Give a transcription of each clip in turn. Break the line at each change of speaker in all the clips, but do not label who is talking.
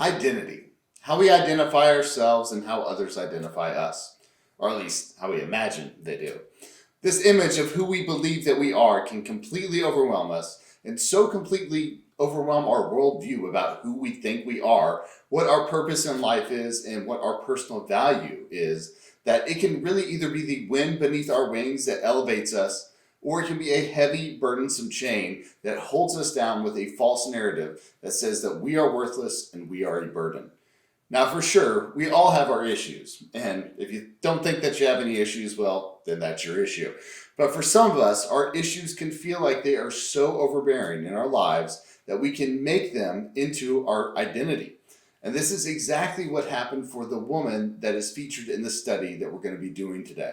Identity. How we identify ourselves and how others identify us. Or at least how we imagine they do. This image of who we believe that we are can completely overwhelm us and so completely overwhelm our worldview about who we think we are, what our purpose in life is, and what our personal value is, that it can really either be the wind beneath our wings that elevates us, or it can be a heavy, burdensome chain that holds us down with a false narrative that says that we are worthless and we are a burden. Now, for sure, we all have our issues. And if you don't think that you have any issues, well, then that's your issue. But for some of us, our issues can feel like they are so overbearing in our lives that we can make them into our identity. And this is exactly what happened for the woman that is featured in the study that we're going to be doing today.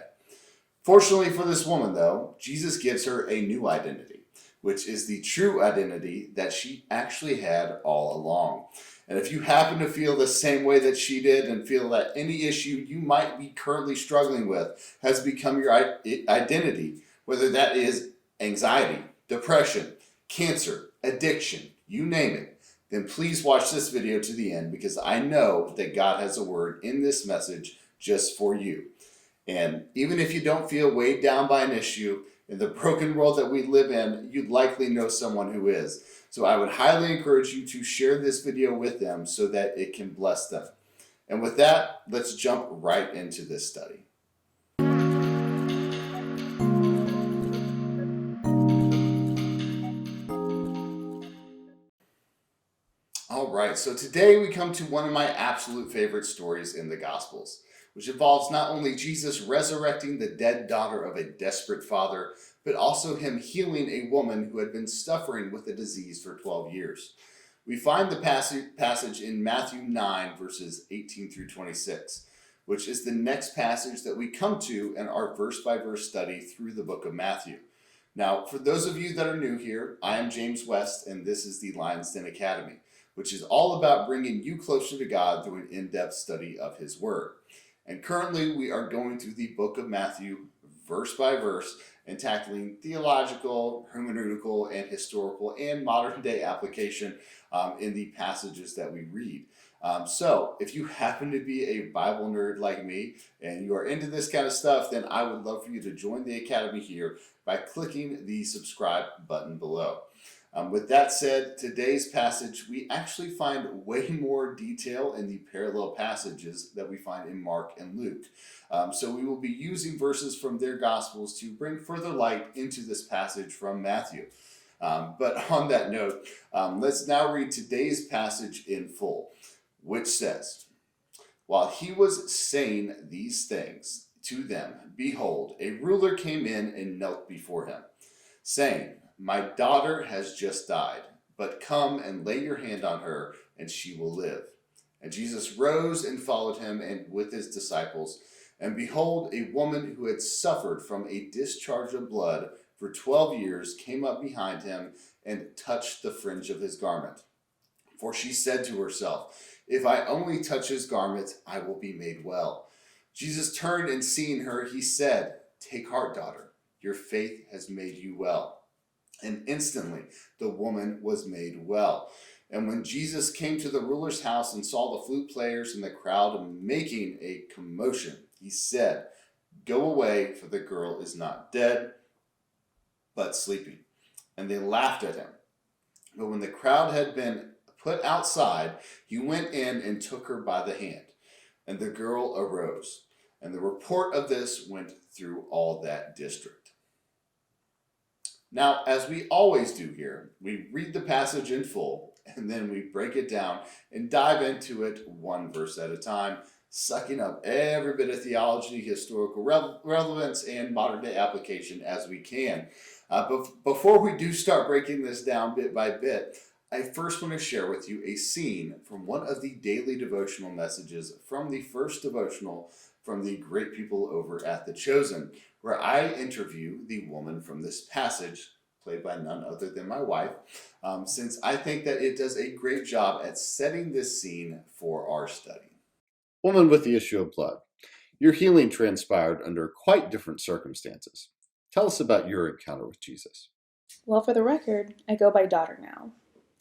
Fortunately for this woman, though, Jesus gives her a new identity, which is the true identity that she actually had all along. And if you happen to feel the same way that she did and feel that any issue you might be currently struggling with has become your identity, whether that is anxiety, depression, cancer, addiction, you name it, then please watch this video to the end, because I know that God has a word in this message just for you. And even if you don't feel weighed down by an issue, in the broken world that we live in, you'd likely know someone who is. So I would highly encourage you to share this video with them so that it can bless them. And with that, let's jump right into this study. All right, so today we come to one of my absolute favorite stories in the Gospels, which involves not only Jesus resurrecting the dead daughter of a desperate father, but also him healing a woman who had been suffering with a disease for 12 years. We find the passage in Matthew 9, verses 18 through 26, which is the next passage that we come to in our verse-by-verse study through the book of Matthew. Now, for those of you that are new here, I am James West, and this is the Lion's Den Academy, which is all about bringing you closer to God through an in-depth study of His Word. And currently, we are going through the book of Matthew, verse by verse, and tackling theological, hermeneutical, and historical, and modern-day application in the passages that we read. So, if you happen to be a Bible nerd like me, and you are into this kind of stuff, then I would love for you to join the Academy here by clicking the subscribe button below. With that said, today's passage, we actually find way more detail in the parallel passages that we find in Mark and Luke. So we will be using verses from their Gospels to bring further light into this passage from Matthew. But on that note, let's now read today's passage in full, which says, "While he was saying these things to them, behold, a ruler came in and knelt before him, saying, 'My daughter has just died, but come and lay your hand on her, and she will live.' And Jesus rose and followed him and with his disciples. And behold, a woman who had suffered from a discharge of blood for 12 years came up behind him and touched the fringe of his garment. For she said to herself, 'If I only touch his garment, I will be made well.' Jesus turned and seeing her, he said, 'Take heart, daughter, your faith has made you well.' And instantly the woman was made well. And when Jesus came to the ruler's house and saw the flute players and the crowd making a commotion, he said, 'Go away, for the girl is not dead, but sleeping.' And they laughed at him. But when the crowd had been put outside, he went in and took her by the hand. And the girl arose. And the report of this went through all that district." Now, as we always do here, we read the passage in full, and then we break it down and dive into it one verse at a time, sucking up every bit of theology, historical relevance, and modern-day application as we can. But before we do start breaking this down bit by bit, I first want to share with you a scene from one of the daily devotional messages from the first devotional from the great people over at The Chosen, where I interview the woman from this passage, played by none other than my wife, since I think that it does a great job at setting this scene for our study. Woman with the issue of blood. Your healing transpired under quite different circumstances. Tell us about your encounter with Jesus.
Well, for the record, I go by daughter now.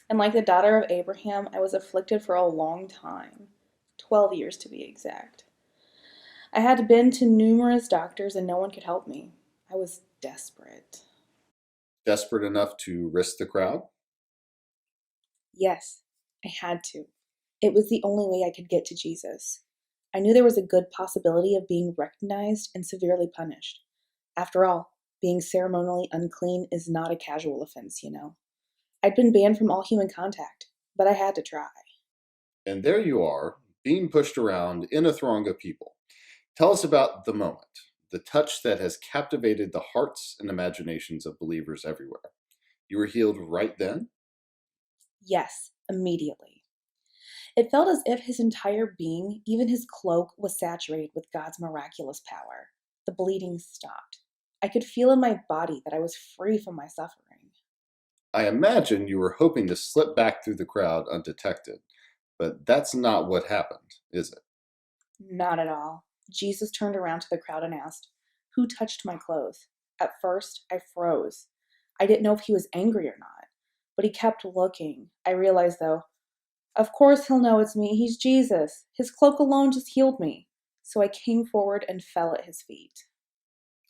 And like the daughter of Abraham, I was afflicted for a long time, 12 years to be exact. I had been to numerous doctors and no one could help me. I was desperate.
Desperate enough to risk the crowd?
Yes, I had to. It was the only way I could get to Jesus. I knew there was a good possibility of being recognized and severely punished. After all, being ceremonially unclean is not a casual offense, you know. I'd been banned from all human contact, but I had to try.
And there you are, being pushed around in a throng of people. Tell us about the moment, the touch that has captivated the hearts and imaginations of believers everywhere. You were healed right then?
Yes, immediately. It felt as if his entire being, even his cloak, was saturated with God's miraculous power. The bleeding stopped. I could feel in my body that I was free from my suffering.
I imagine you were hoping to slip back through the crowd undetected, but that's not what happened, is it?
Not at all. Jesus turned around to the crowd and asked, "Who touched my clothes?" At first, I froze. I didn't know if he was angry or not, but he kept looking. I realized, though, of course he'll know it's me. He's Jesus. His cloak alone just healed me. So I came forward and fell at his feet.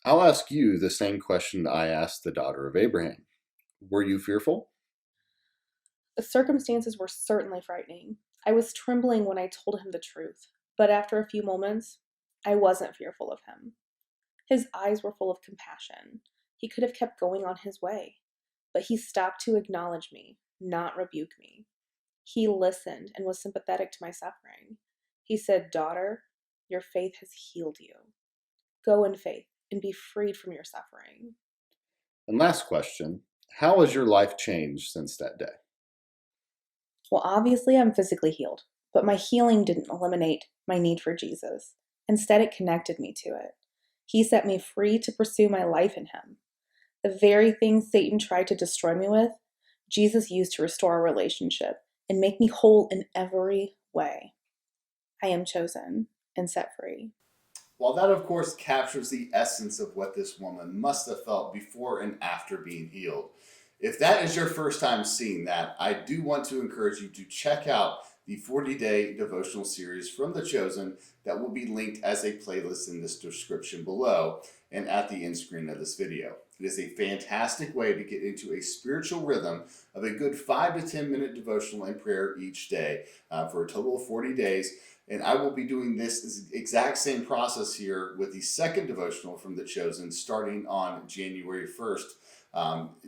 I'll ask you the same question I asked the daughter of Abraham. Were you fearful?
The circumstances were certainly frightening. I was trembling when I told him the truth, but after a few moments, I wasn't fearful of him. His eyes were full of compassion. He could have kept going on his way, but he stopped to acknowledge me, not rebuke me. He listened and was sympathetic to my suffering. He said, "Daughter, your faith has healed you. Go in faith and be freed from your suffering."
And last question, how has your life changed since that day?
Well, obviously, I'm physically healed, but my healing didn't eliminate my need for Jesus. Instead, it connected me to it. He set me free to pursue my life in Him. The very thing Satan tried to destroy me with, Jesus used to restore our relationship and make me whole in every way. I am chosen and set free.
While that, of course, captures the essence of what this woman must have felt before and after being healed, if that is your first time seeing that, I do want to encourage you to check out the 40-day devotional series from The Chosen that will be linked as a playlist in this description below and at the end screen of this video. It is a fantastic way to get into a spiritual rhythm of a good 5 to 10 minute devotional and prayer each day for a total of 40 days. And I will be doing this exact same process here with the second devotional from The Chosen starting on January 1st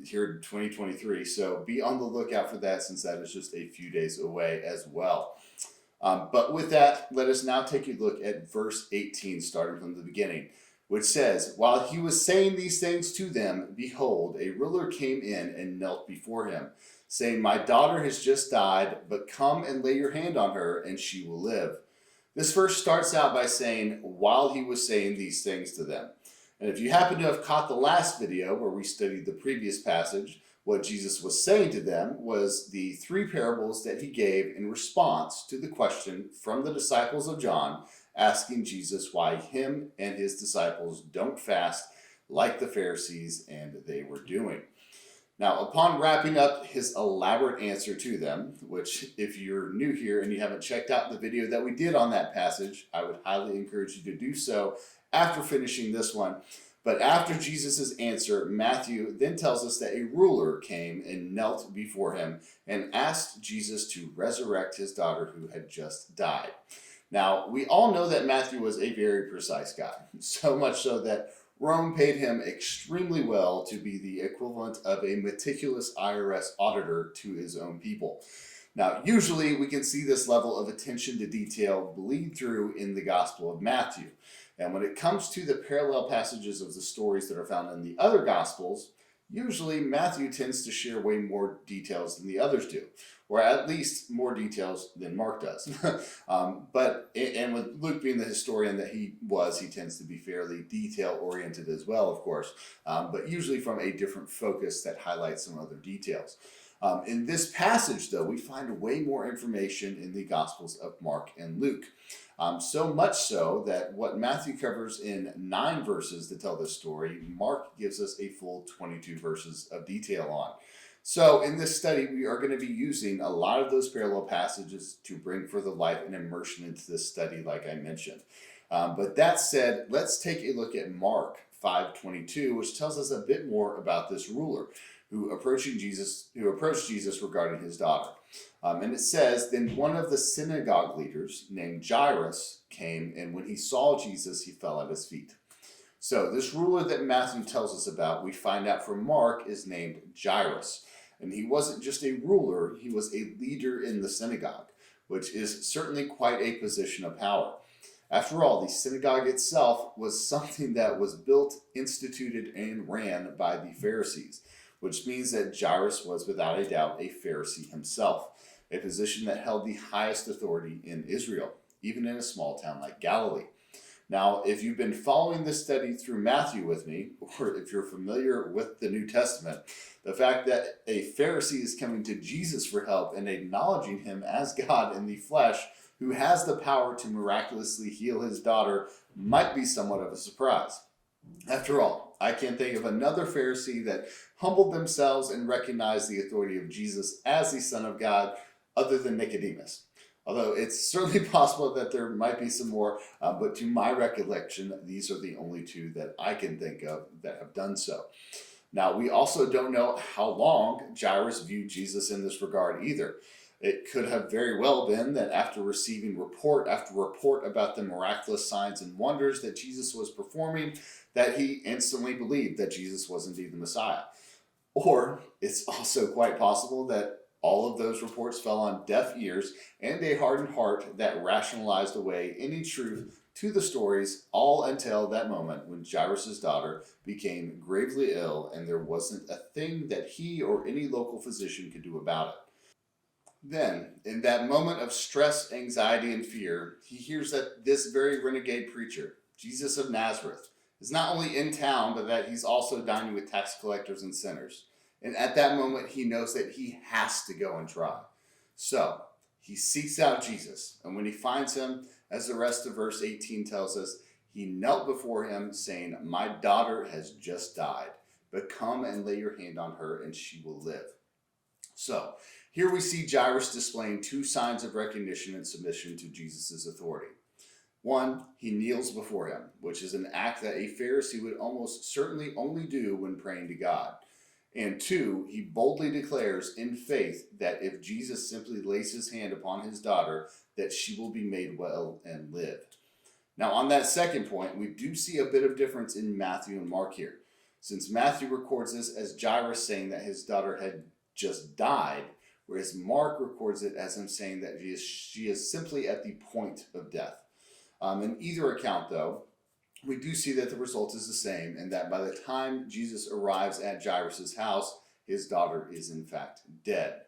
here in 2023. So be on the lookout for that since that is just a few days away as well. But with that, let us now take a look at verse 18, starting from the beginning, which says, "While he was saying these things to them, behold, a ruler came in and knelt before him, saying, 'My daughter has just died, but come and lay your hand on her, and she will live.'" This verse starts out by saying, "While he was saying these things to them." And if you happen to have caught the last video where we studied the previous passage, what Jesus was saying to them was the three parables that he gave in response to the question from the disciples of John, asking Jesus why him and his disciples don't fast like the Pharisees and they were doing. Now, upon wrapping up his elaborate answer to them, which, if you're new here and you haven't checked out the video that we did on that passage, I would highly encourage you to do so after finishing this one. But after Jesus' answer, Matthew then tells us that a ruler came and knelt before him and asked Jesus to resurrect his daughter who had just died. Now, we all know that Matthew was a very precise guy, so much so that Rome paid him extremely well to be the equivalent of a meticulous IRS auditor to his own people. Now, usually we can see this level of attention to detail bleed through in the Gospel of Matthew. And when it comes to the parallel passages of the stories that are found in the other Gospels, usually Matthew tends to share way more details than the others do, or at least more details than Mark does. And with Luke being the historian that he was, he tends to be fairly detail oriented as well, of course, but usually from a different focus that highlights some other details. In this passage, though, we find way more information in the Gospels of Mark and Luke. So much so that what Matthew covers in 9 verses to tell this story, Mark gives us a full 22 verses of detail on. So, in this study, we are going to be using a lot of those parallel passages to bring further life and immersion into this study, like I mentioned. But that said, let's take a look at Mark 5:22, which tells us a bit more about this ruler who approached Jesus regarding his daughter. And it says, then one of the synagogue leaders named Jairus came, and when he saw Jesus, he fell at his feet. So this ruler that Matthew tells us about, we find out from Mark, is named Jairus. And he wasn't just a ruler, he was a leader in the synagogue, which is certainly quite a position of power. After all, the synagogue itself was something that was built, instituted, and ran by the Pharisees, which means that Jairus was without a doubt a Pharisee himself, a position that held the highest authority in Israel, even in a small town like Galilee. Now, if you've been following this study through Matthew with me, or if you're familiar with the New Testament, the fact that a Pharisee is coming to Jesus for help and acknowledging him as God in the flesh, who has the power to miraculously heal his daughter, might be somewhat of a surprise. After all, I can't think of another Pharisee that humbled themselves and recognized the authority of Jesus as the Son of God other than Nicodemus. Although it's certainly possible that there might be some more, but to my recollection, these are the only two that I can think of that have done so. Now, we also don't know how long Jairus viewed Jesus in this regard either. It could have very well been that after receiving report after report about the miraculous signs and wonders that Jesus was performing, that he instantly believed that Jesus was indeed the Messiah. Or it's also quite possible that all of those reports fell on deaf ears and a hardened heart that rationalized away any truth to the stories, all until that moment when Jairus' daughter became gravely ill and there wasn't a thing that he or any local physician could do about it. Then, in that moment of stress, anxiety, and fear, he hears that this very renegade preacher, Jesus of Nazareth, is not only in town, but that he's also dining with tax collectors and sinners. And at that moment, he knows that he has to go and try. So, he seeks out Jesus. And when he finds him, as the rest of verse 18 tells us, he knelt before him, saying, my daughter has just died, but come and lay your hand on her, and she will live. So, here we see Jairus displaying two signs of recognition and submission to Jesus' authority. One, he kneels before him, which is an act that a Pharisee would almost certainly only do when praying to God. And two, he boldly declares in faith that if Jesus simply lays his hand upon his daughter, that she will be made well and live. Now, on that second point, we do see a bit of difference in Matthew and Mark here. Since Matthew records this as Jairus saying that his daughter had just died, whereas Mark records it as him saying that she is simply at the point of death. In either account, though, we do see that the result is the same, and that by the time Jesus arrives at Jairus' house, his daughter is in fact dead.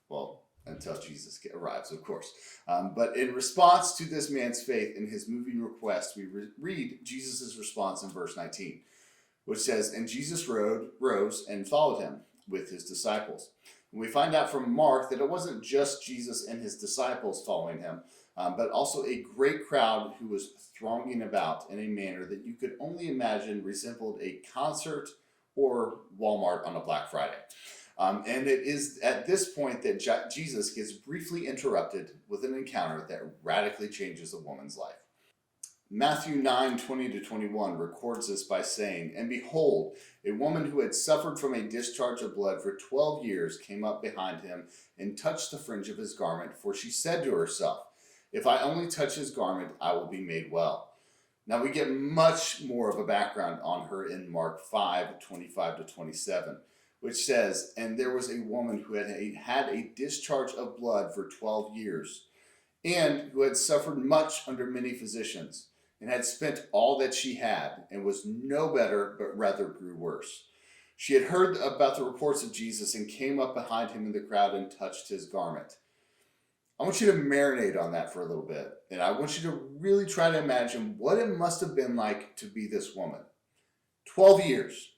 Well, until Jesus arrives, of course. But in response to this man's faith and his moving request, we read Jesus' response in verse 19, which says, and Jesus rose and followed him with his disciples. And we find out from Mark that it wasn't just Jesus and his disciples following him, but also a great crowd who was thronging about in a manner that you could only imagine resembled a concert or Walmart on a Black Friday. And it is at this point that Jesus gets briefly interrupted with an encounter that radically changes a woman's life. Matthew 9:20-21 records this by saying, and behold, a woman who had suffered from a discharge of blood for 12 years came up behind him and touched the fringe of his garment, for she said to herself, if I only touch his garment, I will be made well. Now we get much more of a background on her in Mark 5:25-27, which says, and there was a woman who had a discharge of blood for 12 years, and who had suffered much under many physicians, and had spent all that she had, and was no better, but rather grew worse. She had heard about the reports of Jesus, and came up behind him in the crowd and touched his garment. I want you to marinate on that for a little bit, and I want you to really try to imagine what it must have been like to be this woman. 12 years.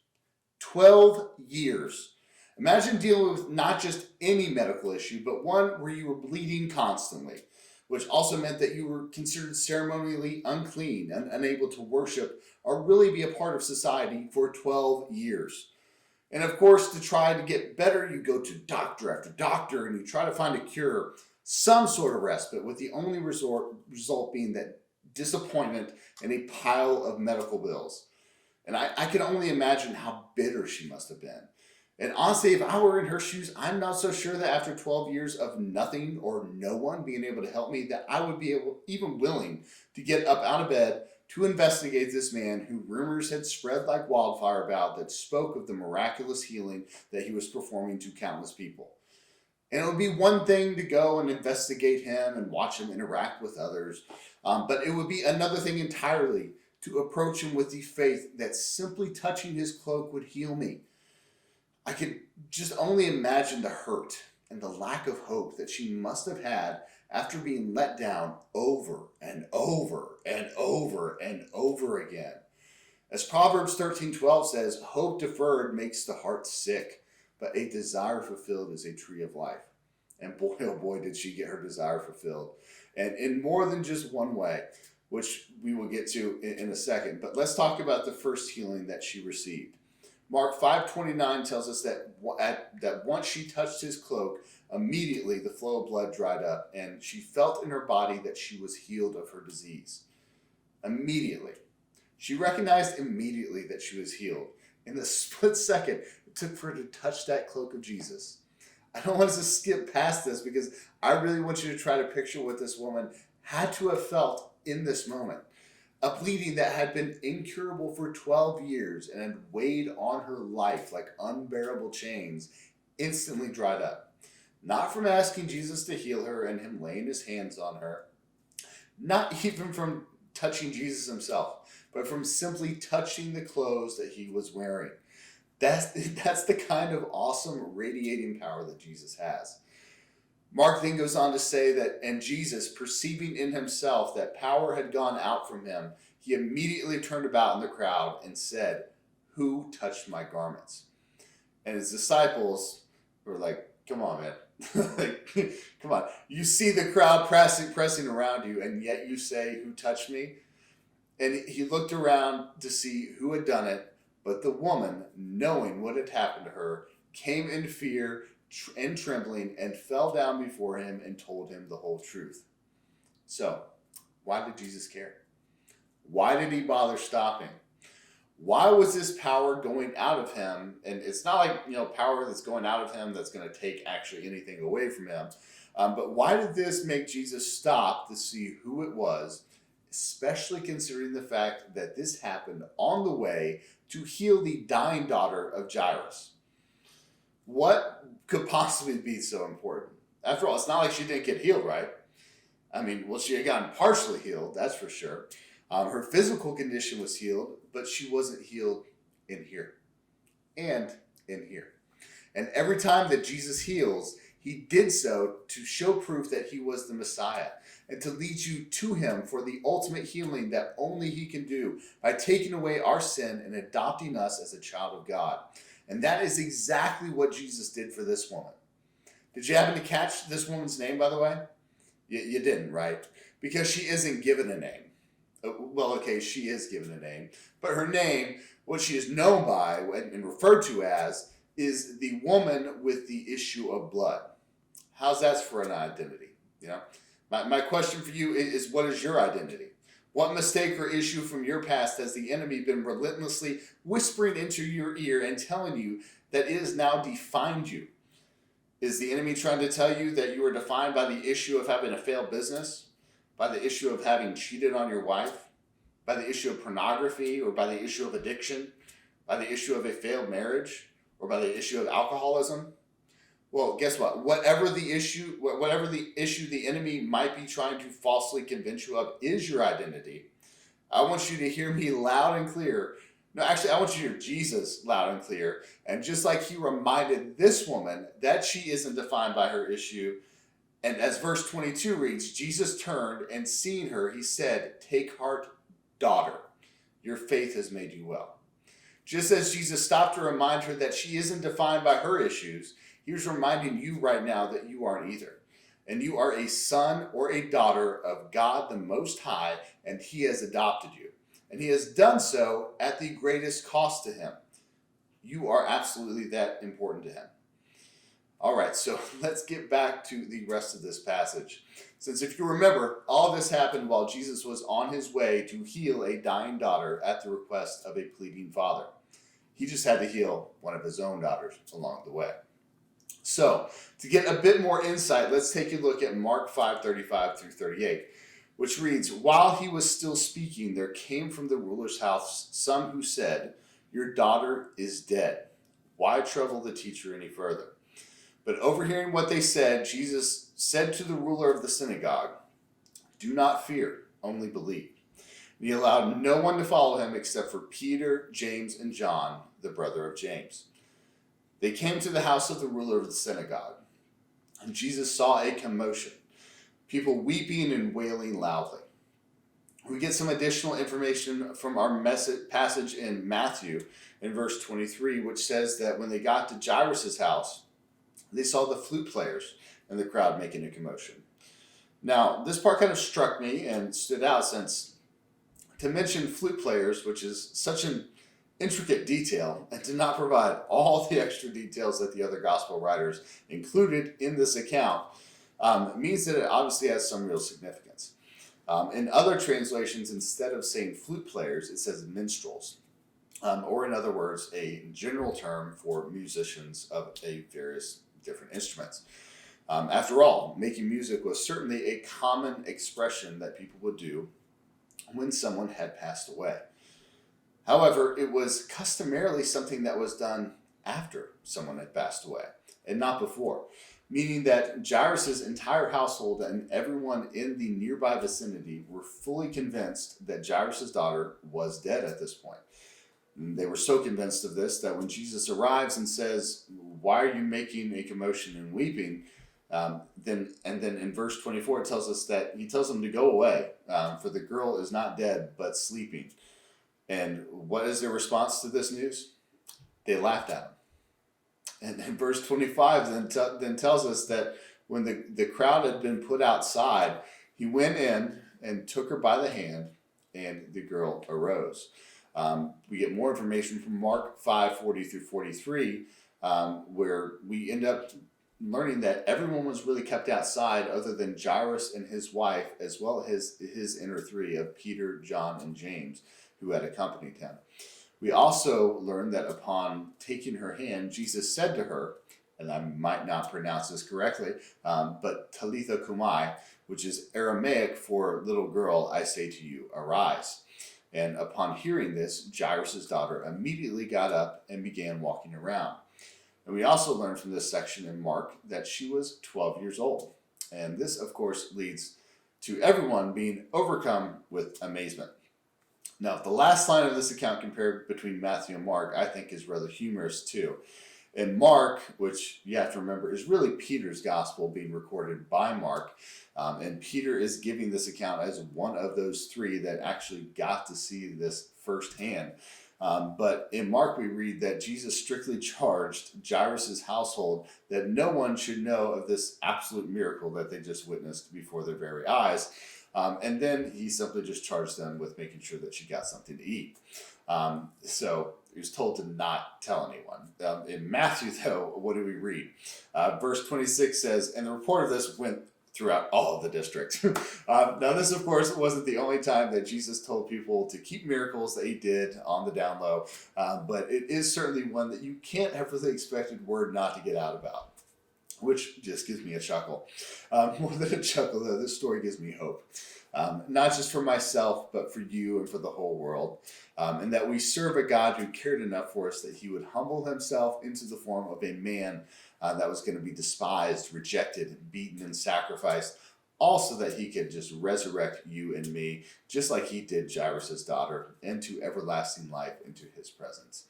12 years. Imagine dealing with not just any medical issue, but one where you were bleeding constantly, which also meant that you were considered ceremonially unclean and unable to worship or really be a part of society for 12 years. And of course, to try to get better, you go to doctor after doctor and you try to find a cure, some sort of respite, with the only result being that disappointment and a pile of medical bills. And I can only imagine how bitter she must have been. And honestly, if I were in her shoes, I'm not so sure that after 12 years of nothing or no one being able to help me, that I would be even willing to get up out of bed to investigate this man who rumors had spread like wildfire about, that spoke of the miraculous healing that he was performing to countless people. And it would be one thing to go and investigate him and watch him interact with others, but it would be another thing entirely to approach him with the faith that simply touching his cloak would heal me. I could just only imagine the hurt and the lack of hope that she must have had after being let down over and over and over and over again. As Proverbs 13:12 says, hope deferred makes the heart sick, but a desire fulfilled is a tree of life. And boy, oh boy, did she get her desire fulfilled. And in more than just one way, which we will get to in a second. But let's talk about the first healing that she received. Mark 5:29 tells us that once she touched his cloak, immediately the flow of blood dried up, and she felt in her body that she was healed of her disease. Immediately. She recognized immediately that she was healed. In the split second it took for her to touch that cloak of Jesus. I don't want us to skip past this because I really want you to try to picture what this woman had to have felt in this moment. A bleeding that had been incurable for 12 years and had weighed on her life like unbearable chains instantly dried up. Not from asking Jesus to heal her and him laying his hands on her, not even from touching Jesus himself, but from simply touching the clothes that he was wearing. That's the kind of awesome radiating power that Jesus has. Mark then goes on to say that, and Jesus, perceiving in himself that power had gone out from him, he immediately turned about in the crowd and said, who touched my garments? And his disciples were like, come on, man. Like, come on. You see the crowd pressing around you, and yet you say, who touched me? And he looked around to see who had done it, but the woman, knowing what had happened to her, came in fear and trembling and fell down before him and told him the whole truth. So, why did Jesus care? Why did he bother stopping? Why was this power going out of him? And it's not like, power that's going out of him that's going to take actually anything away from him. But why did this make Jesus stop to see who it was, especially considering the fact that this happened on the way to heal the dying daughter of Jairus? What could possibly be so important? After all, it's not like she didn't get healed, right? I mean, well, she had gotten partially healed, that's for sure. Her physical condition was healed, but she wasn't healed in here and in here. And every time that Jesus heals, he did so to show proof that he was the Messiah and to lead you to him for the ultimate healing that only he can do by taking away our sin and adopting us as a child of God. And that is exactly what Jesus did for this woman. Did you happen to catch this woman's name, by the way? You didn't, right? Because she isn't given a name. Well, okay, she is given a name. But her name, what she is known by and referred to as, is the woman with the issue of blood. How's that for an identity? My question for you is, what is your identity? What mistake or issue from your past has the enemy been relentlessly whispering into your ear and telling you that it has now defined you? Is the enemy trying to tell you that you are defined by the issue of having a failed business, by the issue of having cheated on your wife, by the issue of pornography, or by the issue of addiction, by the issue of a failed marriage, or by the issue of alcoholism? Well, guess what? Whatever the issue the enemy might be trying to falsely convince you of is your identity, I want you to hear me loud and clear. No, actually, I want you to hear Jesus loud and clear. And just like he reminded this woman that she isn't defined by her issue, and as verse 22 reads, Jesus turned and seeing her, he said, take heart, daughter, your faith has made you well. Just as Jesus stopped to remind her that she isn't defined by her issues, he was reminding you right now that you aren't either. And you are a son or a daughter of God the Most High, and he has adopted you. And he has done so at the greatest cost to him. You are absolutely that important to him. All right, so let's get back to the rest of this passage. Since if you remember, all this happened while Jesus was on his way to heal a dying daughter at the request of a pleading father. He just had to heal one of his own daughters along the way. So, to get a bit more insight, let's take a look at Mark 5:35 through 38, which reads, "While he was still speaking, there came from the ruler's house some who said, 'Your daughter is dead. Why trouble the teacher any further?' But overhearing what they said, Jesus said to the ruler of the synagogue, 'Do not fear, only believe.' And he allowed no one to follow him except for Peter, James, and John, the brother of James. They came to the house of the ruler of the synagogue, and Jesus saw a commotion, people weeping and wailing loudly. We get some additional information from our passage in Matthew in verse 23, which says that when they got to Jairus' house, they saw the flute players and the crowd making a commotion. Now, this part kind of struck me and stood out since to mention flute players, which is such an intricate detail, and to not provide all the extra details that the other gospel writers included in this account, means that it obviously has some real significance. In other translations, instead of saying flute players, it says minstrels, or in other words, a general term for musicians of a various different instruments. After all, making music was certainly a common expression that people would do when someone had passed away. However, it was customarily something that was done after someone had passed away and not before, meaning that Jairus' entire household and everyone in the nearby vicinity were fully convinced that Jairus' daughter was dead at this point. And they were so convinced of this that when Jesus arrives and says, "Why are you making a commotion and weeping?" Then in verse 24 it tells us that he tells them to go away, for the girl is not dead but sleeping. And what is their response to this news? They laughed at him. And then verse 25 then tells us that when the crowd had been put outside, he went in and took her by the hand, and the girl arose. We get more information from Mark 5:40 through 43, where we end up learning that everyone was really kept outside other than Jairus and his wife, as well as his inner three of Peter, John, and James, who had accompanied him. We also learn that upon taking her hand, Jesus said to her, and I might not pronounce this correctly, but Talitha Kumai, which is Aramaic for little girl, I say to you, arise. And upon hearing this, Jairus' daughter immediately got up and began walking around. And we also learn from this section in Mark that she was 12 years old. And this, of course, leads to everyone being overcome with amazement. Now, the last line of this account compared between Matthew and Mark, I think, is rather humorous too. In Mark, which you have to remember is really Peter's gospel being recorded by Mark, and Peter is giving this account as one of those three that actually got to see this firsthand. But in Mark, we read that Jesus strictly charged Jairus' household that no one should know of this absolute miracle that they just witnessed before their very eyes. And then he simply just charged them with making sure that she got something to eat. So he was told to not tell anyone. In Matthew, though, what do we read? Verse 26 says, "And the report of this went throughout all of the district." Now, this, of course, wasn't the only time that Jesus told people to keep miracles that he did on the down low, but it is certainly one that you can't have really expected word not to get out about, which just gives me a chuckle. More than a chuckle, though, this story gives me hope. Not just for myself, but for you and for the whole world. And that we serve a God who cared enough for us that he would humble himself into the form of a man that was going to be despised, rejected, beaten, and sacrificed, also that he could just resurrect you and me, just like he did Jairus' daughter, into everlasting life, into his presence.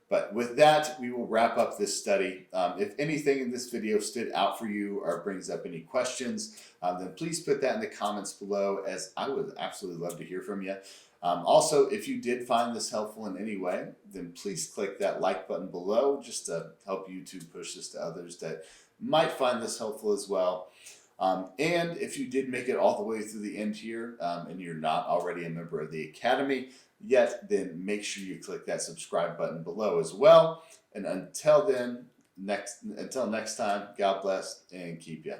But with that, we will wrap up this study. If anything in this video stood out for you or brings up any questions, then please put that in the comments below, as I would absolutely love to hear from you. Also, if you did find this helpful in any way, then please click that like button below just to help YouTube push this to others that might find this helpful as well. And if you did make it all the way through the end here and you're not already a member of the Academy yet, then make sure you click that subscribe button below as well. And until then, until next time, God bless and keep you.